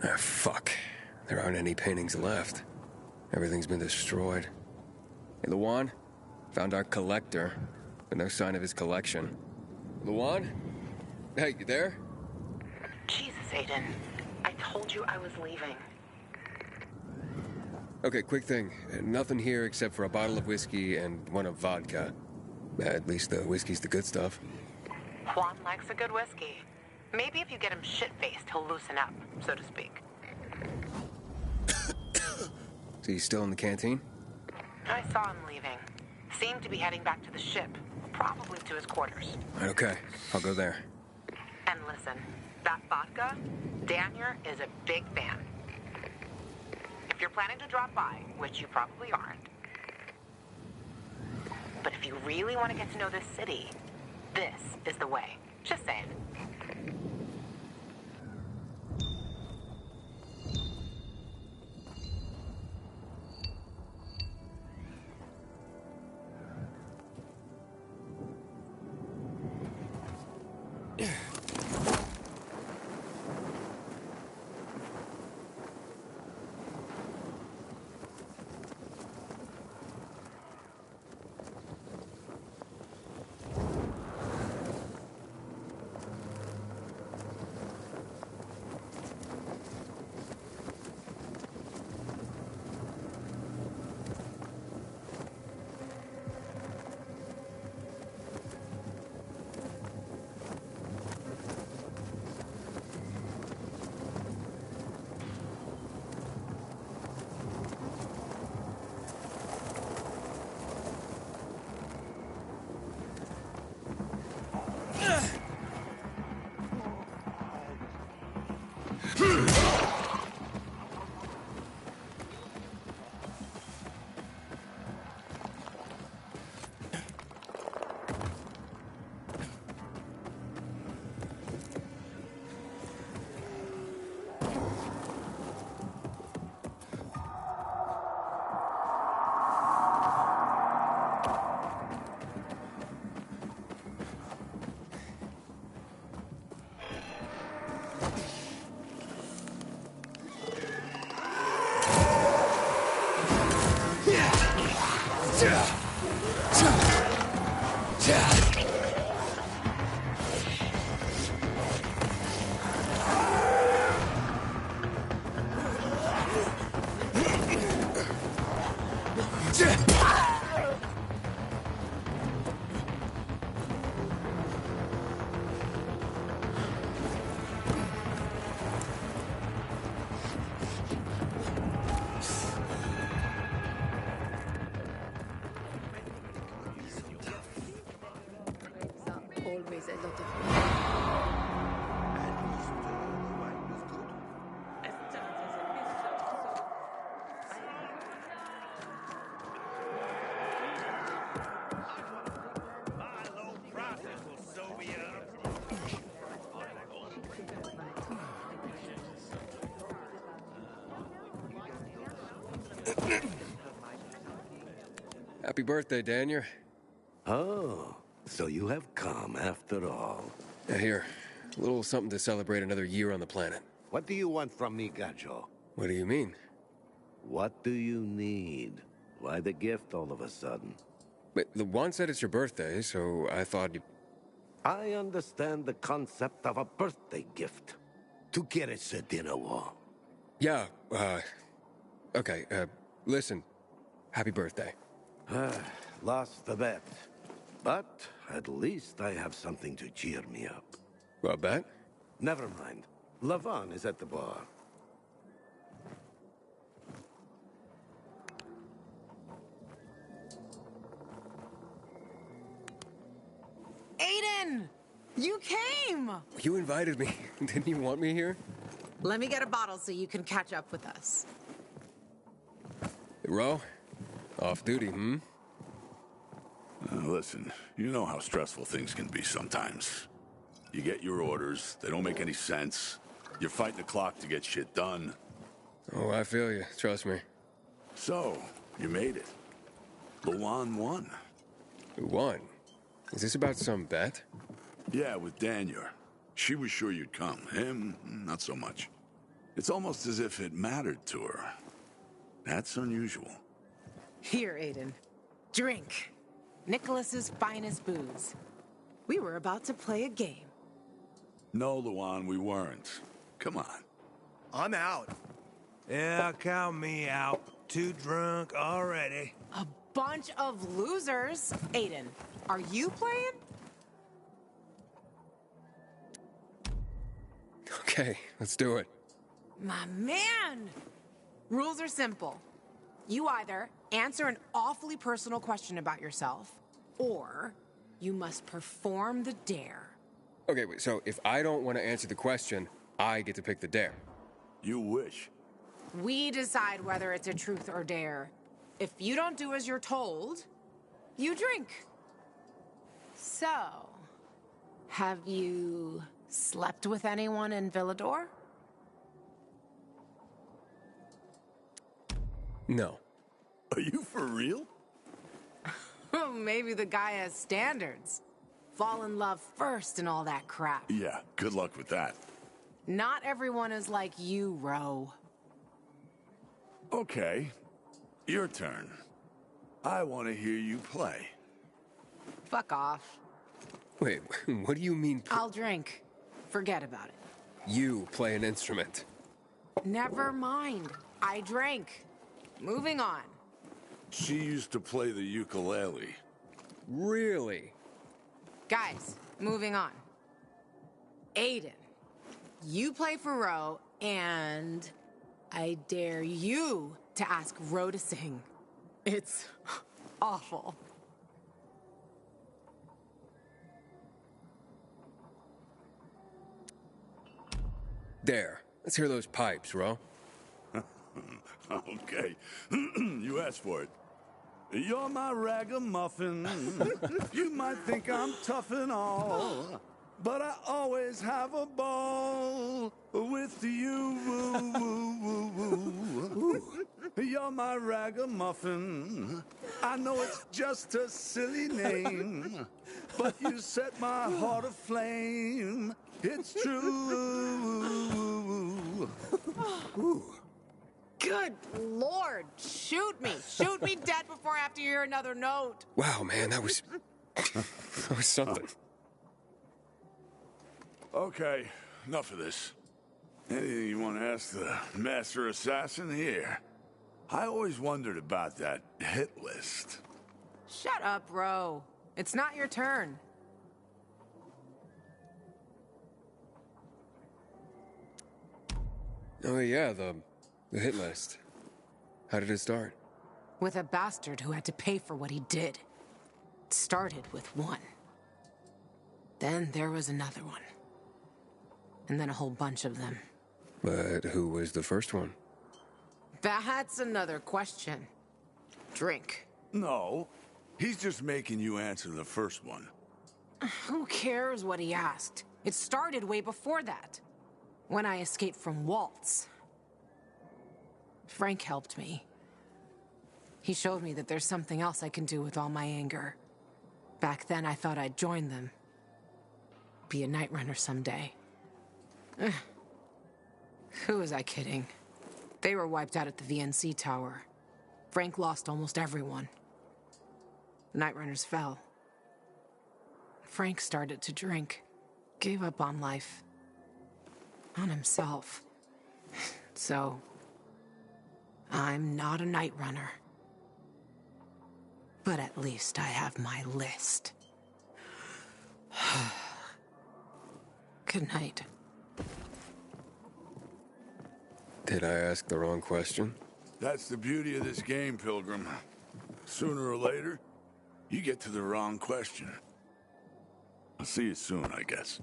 Ah, fuck. There aren't any paintings left. Everything's been destroyed. Hey, Lawan? Found our collector, but no sign of his collection. Lawan? Hey, you there? Jesus, Aiden. I told you I was leaving. Okay, quick thing. Nothing here except for a bottle of whiskey and one of vodka. At least the whiskey's the good stuff. Juan likes a good whiskey. Maybe if you get him shit-faced, he'll loosen up, so to speak. So he's still in the canteen? I saw him leaving. Seemed to be heading back to the ship, probably to his quarters. Right, okay, I'll go there. And listen, that vodka, Daniel is a big fan. If you're planning to drop by, which you probably aren't, but if you really want to get to know this city, this is the way. Just saying. Always a lot of Happy birthday, Daniel. Oh, so you have come after all. Here, a little something to celebrate another year on the planet. What do you want from me, Gajo? What do you mean? What do you need? Why the gift all of a sudden? But the one said it's your birthday, so I thought you... I understand the concept of a birthday gift. Tu quieres a dinner wall? Yeah, okay, listen. Happy birthday. Lost the bet. But at least I have something to cheer me up. Well, bet? Never mind. Lavan is at the bar. Aiden! You came! You invited me. Didn't you want me here? Let me get a bottle so you can catch up with us. Ro? Off duty, hmm? Listen, you know how stressful things can be sometimes. You get your orders, they don't make any sense. You're fighting the clock to get shit done. Oh, I feel you. Trust me. So, you made it. Luan won. Who won? Is this about some bet? Yeah, with Daniel. She was sure you'd come. Him, not so much. It's almost as if it mattered to her. That's unusual. Here, Aiden. Drink. Nicholas's finest booze. We were about to play a game. No, Luan, we weren't. Come on. I'm out. Yeah, count me out. Too drunk already. A bunch of losers. Aiden, are you playing? Okay, let's do it. My man! Rules are simple. You either answer an awfully personal question about yourself, or you must perform the dare. Okay, wait, so if I don't want to answer the question, I get to pick the dare. You wish. We decide whether it's a truth or dare. If you don't do as you're told, you drink. So, have you slept with anyone in Villador? No. Are you for real? Maybe the guy has standards. Fall in love first and all that crap. Yeah, good luck with that. Not everyone is like you, Ro. Okay, your turn. I want to hear you play. Fuck off. Wait, what do you mean? I'll drink. Forget about it. You play an instrument. Never mind. I drank. Moving on. She used to play the ukulele. Really? Guys, moving on. Aiden, you play for Ro, and I dare you to ask Ro to sing. It's awful. There. Let's hear those pipes, Ro. Okay. You asked for it. You're my ragamuffin. You might think I'm tough and all, but I always have a ball with you. You're my ragamuffin. I know it's just a silly name, but you set my heart aflame. It's true. Good Lord, shoot me. Shoot me dead before I have to hear another note. Wow, man, that was something. Okay, enough of this. Anything you want to ask the master assassin here? I always wondered about that hit list. Shut up, Ro. It's not your turn. Oh yeah, the hit list. How did it start? With a bastard who had to pay for what he did. It started with one. Then there was another one. And then a whole bunch of them. But who was the first one? That's another question. Drink. No, he's just making you answer the first one. Who cares what he asked? It started way before that. When I escaped from Waltz. Frank helped me. He showed me that there's something else I can do with all my anger. Back then, I thought I'd join them. Be a night runner someday. Who was I kidding? They were wiped out at the VNC tower. Frank lost almost everyone. The night runners fell. Frank started to drink. Gave up on life. On himself. So, I'm not a night runner. But at least I have my list. Good night. Did I ask the wrong question? That's the beauty of this game, Pilgrim. Sooner or later, you get to the wrong question. I'll see you soon, I guess.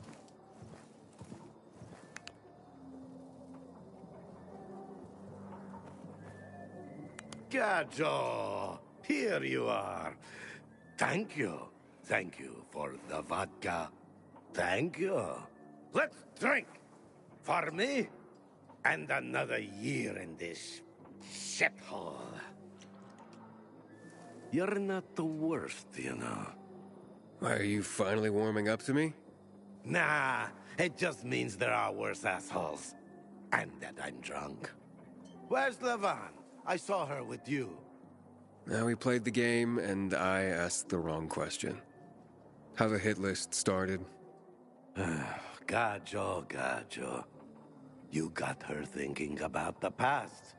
Gajo, here you are. Thank you. Thank you for the vodka. Thank you. Let's drink. For me, and another year in this shithole. You're not the worst, you know. Why, are you finally warming up to me? Nah, it just means there are worse assholes. And that I'm drunk. Where's Levan? I saw her with you. Now we played the game, and I asked the wrong question. How the hit list started? Gajo. You got her thinking about the past.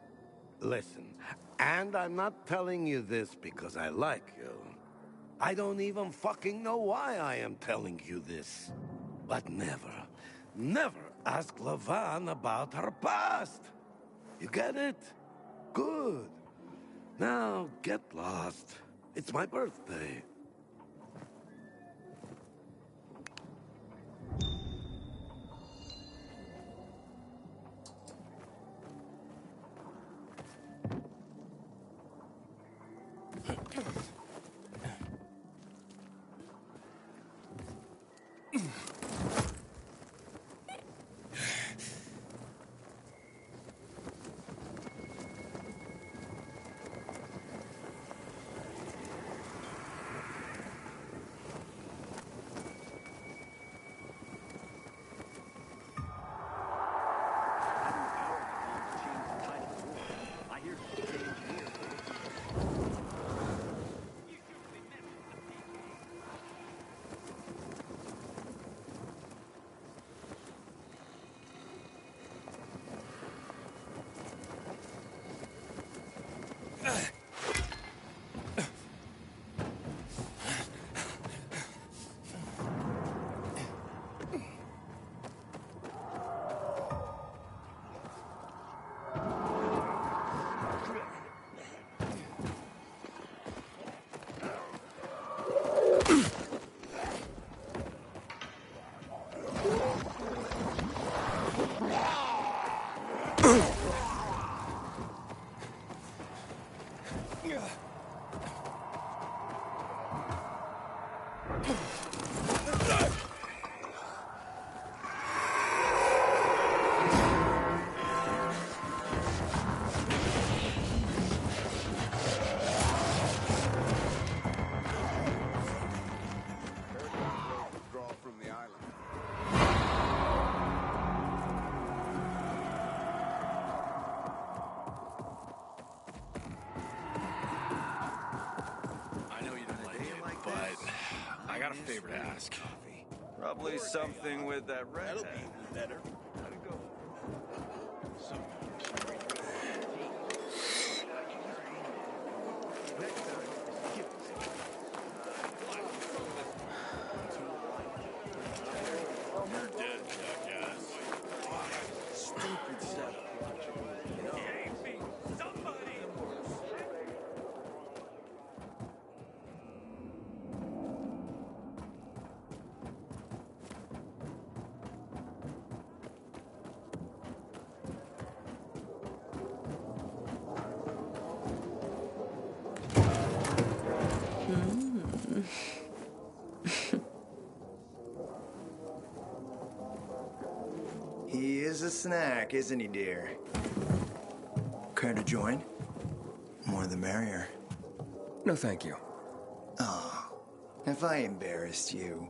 Listen, and I'm not telling you this because I like you. I don't even fucking know why I am telling you this. But never ask Levan about her past. You get it? Good. Now, get lost. It's my birthday. Withdrawal from the island. I know you don't like it, but I got a favor to ask. Probably something with that red. That'll be better. How'd it go? You're dead, jackass. Stupid setup. You know, He is a snack, isn't he, dear? Care to join? More the merrier. No, thank you. Oh, if I embarrassed you.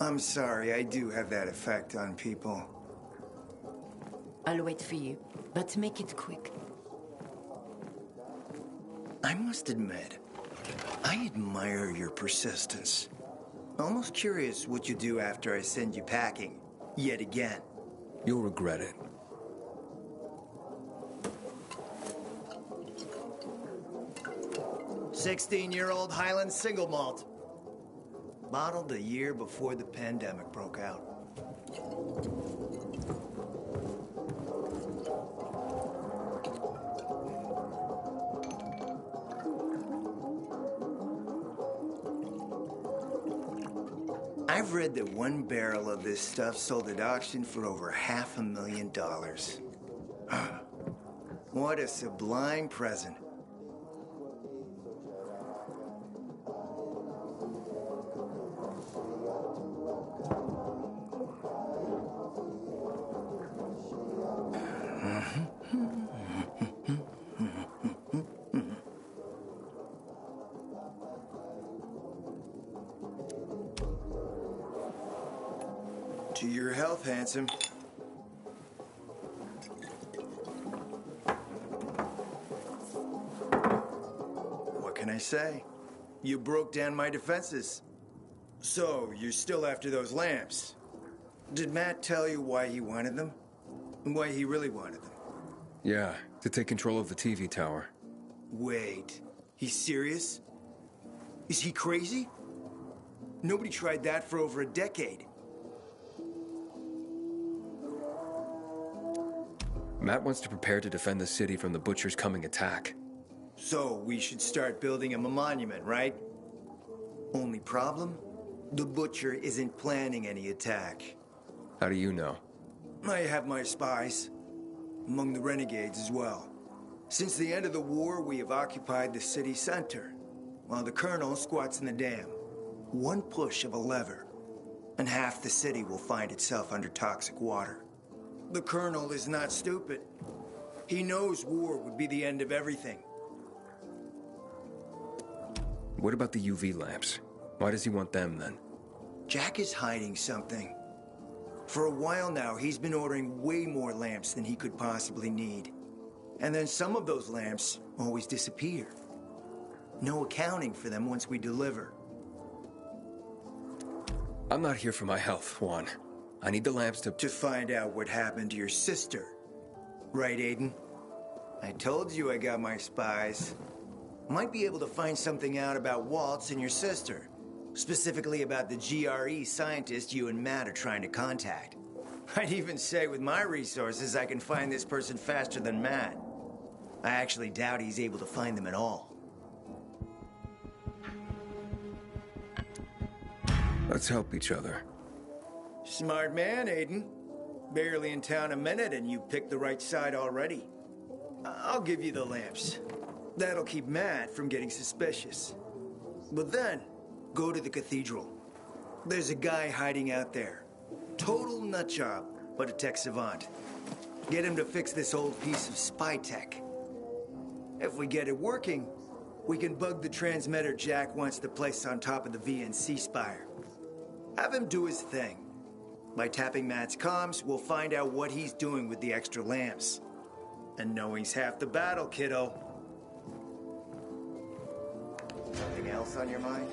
I'm sorry, I do have that effect on people. I'll wait for you, but make it quick. I must admit, I admire your persistence. Almost curious what you do after I send you packing, yet again. You'll regret it. "16-year-old Highland single malt. Bottled a year before the pandemic broke out. I've read that one barrel of this stuff sold at auction for over $500,000. What a sublime present. To your health, handsome. What can I say? You broke down my defenses. So, you're still after those lamps. Did Matt tell you why he wanted them? And why he really wanted them? Yeah, to take control of the TV tower. Wait, he's serious? Is he crazy? Nobody tried that for over a decade. Matt wants to prepare to defend the city from the Butcher's coming attack. So, we should start building him a monument, right? Only problem? The Butcher isn't planning any attack. How do you know? I have my spies. Among the renegades as well. Since the end of the war, we have occupied the city center, while the Colonel squats in the dam. One push of a lever, and half the city will find itself under toxic water. The Colonel is not stupid. He knows war would be the end of everything. What about the UV lamps? Why does he want them then? Jack is hiding something. For a while now, he's been ordering way more lamps than he could possibly need. And then some of those lamps always disappear. No accounting for them once we deliver. I'm not here for my health, Juan. I need the lamps to find out what happened to your sister. Right, Aiden? I told you I got my spies. Might be able to find something out about Waltz and your sister. Specifically about the GRE scientist you and Matt are trying to contact. I'd even say with my resources I can find this person faster than Matt. I actually doubt he's able to find them at all. Let's help each other. Smart man, Aiden. Barely in town a minute and you picked the right side already. I'll give you the lamps. That'll keep Matt from getting suspicious. But then, go to the cathedral. There's a guy hiding out there. Total nutjob, but a tech savant. Get him to fix this old piece of spy tech. If we get it working, we can bug the transmitter Jack wants to place on top of the VNC spire. Have him do his thing. By tapping Matt's comms, we'll find out what he's doing with the extra lamps. And knowing's half the battle, kiddo. Anything else on your mind?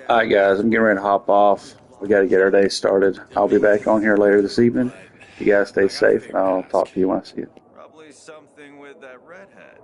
Alright guys, I'm getting ready to hop off. We got to get our day started. I'll be back on here later this evening. You guys stay safe, and I'll talk to you when I see you. Probably something with that redhead.